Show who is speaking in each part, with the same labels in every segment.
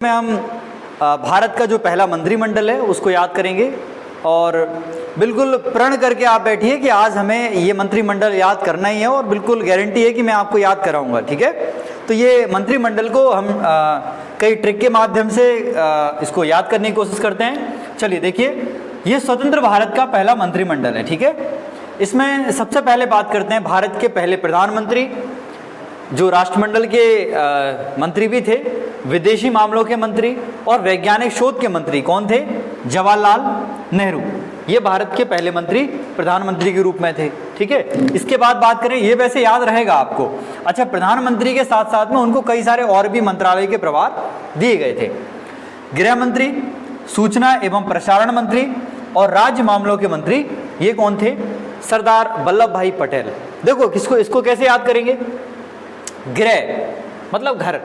Speaker 1: में हम भारत का जो पहला मंत्रिमंडल है उसको याद करेंगे और बिल्कुल प्रण करके आप बैठिए कि आज हमें ये मंत्रिमंडल याद करना ही है और बिल्कुल गारंटी है कि मैं आपको याद कराऊंगा। ठीक है, तो ये मंत्रिमंडल को हम कई ट्रिक के माध्यम से इसको याद करने की कोशिश करते हैं। चलिए देखिए, ये स्वतंत्र भारत का पहला मंत्रिमंडल है। ठीक है, इसमें सबसे पहले बात करते हैं भारत के पहले प्रधानमंत्री, जो राष्ट्रमंडल के मंत्री भी थे, विदेशी मामलों के मंत्री और वैज्ञानिक शोध के मंत्री कौन थे? जवाहरलाल नेहरू। ये भारत के पहले मंत्री प्रधानमंत्री के रूप में थे। ठीक है, इसके बाद बात करें, ये वैसे याद रहेगा आपको। अच्छा, प्रधानमंत्री के साथ साथ में उनको कई सारे और भी मंत्रालय के प्रभार दिए गए थे। गृह मंत्री, सूचना एवं प्रसारण मंत्री और राज्य मामलों के मंत्री ये कौन थे? सरदार वल्लभ भाई पटेल। देखो इसको कैसे याद करेंगे? गृह मतलब घर,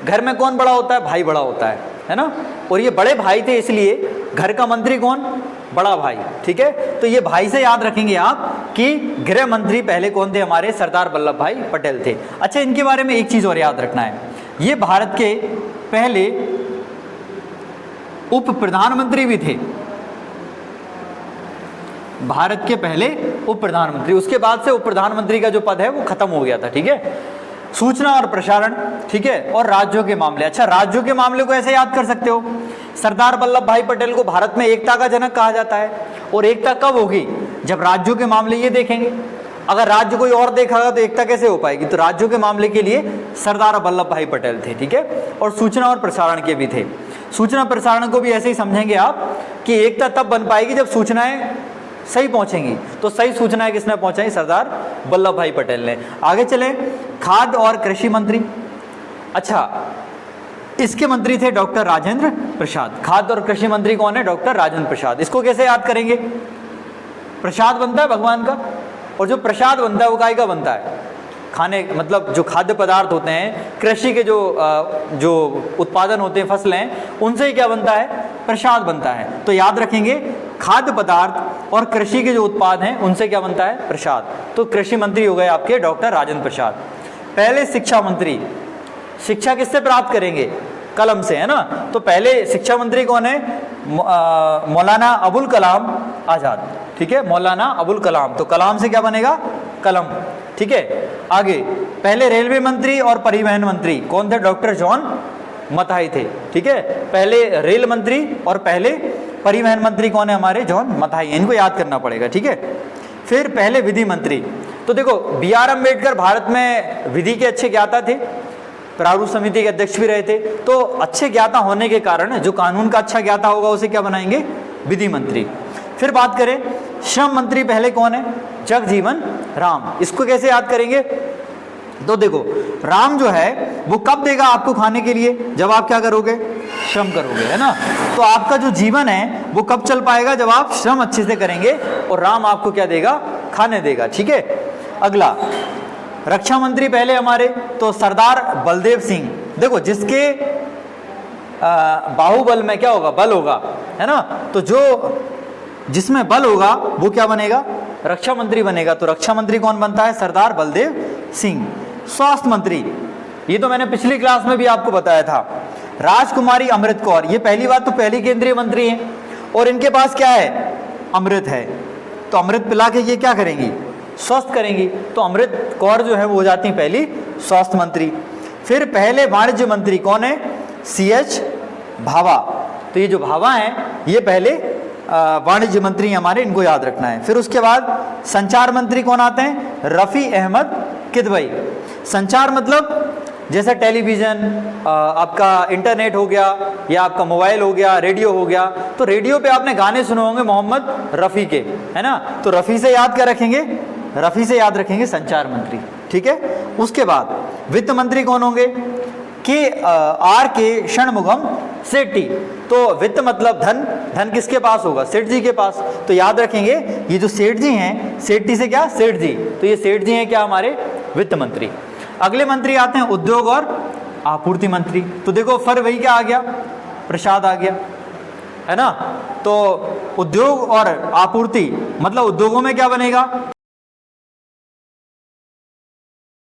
Speaker 1: घर में कौन बड़ा होता है? भाई बड़ा होता है ना। और ये बड़े भाई थे, इसलिए घर का मंत्री कौन? बड़ा भाई। ठीक है, तो ये भाई से याद रखेंगे आप कि गृह मंत्री पहले कौन थे? हमारे सरदार वल्लभ भाई पटेल थे। अच्छा, इनके बारे में एक चीज और याद रखना है, ये भारत के पहले उप प्रधानमंत्री भी थे। भारत के पहले उप प्रधानमंत्री, उसके बाद से उप प्रधानमंत्री का जो पद है वो खत्म हो गया था। ठीक है, सूचना और प्रसारण, ठीक है, और राज्यों के मामले। अच्छा, राज्यों के मामले को ऐसे याद कर सकते हो, सरदार वल्लभ भाई पटेल को भारत में एकता का जनक कहा जाता है। और एकता कब होगी? जब राज्यों के मामले ये देखेंगे। अगर राज्य कोई और देखेगा तो एकता कैसे हो पाएगी? तो राज्यों के मामले के लिए सरदार वल्लभ भाई पटेल थे। ठीक है, और सूचना और प्रसारण के भी थे। सूचना प्रसारण को भी ऐसे ही समझेंगे आप कि एकता तब बन पाएगी जब सूचनाएं सही पहुंचेंगी। तो सही सूचनाएं किसने पहुंचाई? सरदार वल्लभ भाई पटेल ने। आगे चले, खाद्य और कृषि मंत्री। अच्छा, इसके मंत्री थे डॉक्टर राजेंद्र प्रसाद। खाद्य और कृषि मंत्री कौन है? डॉक्टर राजेंद्र प्रसाद। इसको कैसे याद करेंगे? प्रसाद बनता है भगवान का, और जो प्रसाद बनता है वो काय का बनता है? खाने, मतलब जो खाद्य पदार्थ होते हैं, कृषि के जो उत्पादन होते हैं, फसलें, उनसे ही क्या बनता है? प्रसाद बनता है। तो याद रखेंगे, खाद्य पदार्थ और कृषि के जो उत्पाद हैं उनसे क्या बनता है? प्रसाद। तो कृषि मंत्री हो गए आपके डॉक्टर राजेंद्र प्रसाद। पहले शिक्षा मंत्री, शिक्षा किससे प्राप्त करेंगे? कलम से, है ना। तो पहले शिक्षा मंत्री कौन है? मौलाना अबुल कलाम आजाद। ठीक है, मौलाना अबुल कलाम। तो कलाम से क्या बनेगा? कलम। ठीक है, आगे पहले रेलवे मंत्री और परिवहन मंत्री कौन थे? डॉक्टर जॉन मथाई थे। ठीक है, पहले रेल मंत्री और पहले परिवहन मंत्री कौन है? हमारे जॉन मथाई। इनको याद करना पड़ेगा। ठीक है, फिर पहले विधि मंत्री। तो देखो, B.R. अम्बेडकर भारत में विधि के अच्छे ज्ञाता थे, प्रारूप समिति के अध्यक्ष भी रहे थे। तो अच्छे ज्ञाता होने के कारण जो कानून का अच्छा ज्ञाता होगा उसे क्या बनाएंगे? विधि मंत्री। फिर बात करें, श्रम मंत्री पहले कौन है? जगजीवन राम। इसको कैसे याद करेंगे? तो देखो, राम जो है वो कब देगा आपको खाने के लिए? जब आप क्या करोगे? श्रम करोगे, है ना। तो आपका जो जीवन है वो कब चल पाएगा? जब आप श्रम अच्छे से करेंगे, और राम आपको क्या देगा? खाने देगा। ठीक है, अगला रक्षा मंत्री पहले हमारे तो सरदार बलदेव सिंह। देखो, जिसके बाहुबल में क्या होगा? बल होगा, है ना। तो जो जिसमें बल होगा वो क्या बनेगा? रक्षा मंत्री बनेगा। तो रक्षा मंत्री कौन बनता है? सरदार बलदेव सिंह। स्वास्थ्य मंत्री, ये तो मैंने पिछली क्लास में भी आपको बताया था, राजकुमारी अमृत कौर। ये पहली बात तो पहली केंद्रीय मंत्री हैं, और इनके पास क्या है? अमृत है। तो अमृत पिला के ये क्या करेंगी? स्वस्थ करेंगी। तो अमृत कौर जो है वो हो जाती है पहली स्वास्थ्य मंत्री। फिर पहले वाणिज्य मंत्री कौन है? C.H. भाभा। तो ये जो भाभा हैं ये पहले वाणिज्य मंत्री हमारे, इनको याद रखना है। फिर उसके बाद संचार मंत्री कौन आते हैं? रफी अहमद किदवई। संचार मतलब जैसे टेलीविजन, आपका इंटरनेट हो गया, या आपका मोबाइल हो गया, रेडियो हो गया। तो रेडियो पे आपने गाने सुने होंगे मोहम्मद रफ़ी के, है ना। तो रफ़ी से याद क्या रखेंगे? रफ़ी से याद रखेंगे संचार मंत्री। ठीक है, उसके बाद वित्त मंत्री कौन होंगे? के षणमुगम सेठी। तो वित्त मतलब धन, धन किसके पास होगा? सेठ जी के पास। तो याद रखेंगे, ये जो सेठ जी हैं, सेठी से क्या? सेठ जी। तो ये सेठ जी हैं क्या? हमारे वित्त मंत्री। अगले मंत्री आते हैं उद्योग और आपूर्ति मंत्री। तो देखो, फर वही क्या आ गया? प्रसाद आ गया, है ना। तो उद्योग और आपूर्ति मतलब उद्योगों में क्या बनेगा?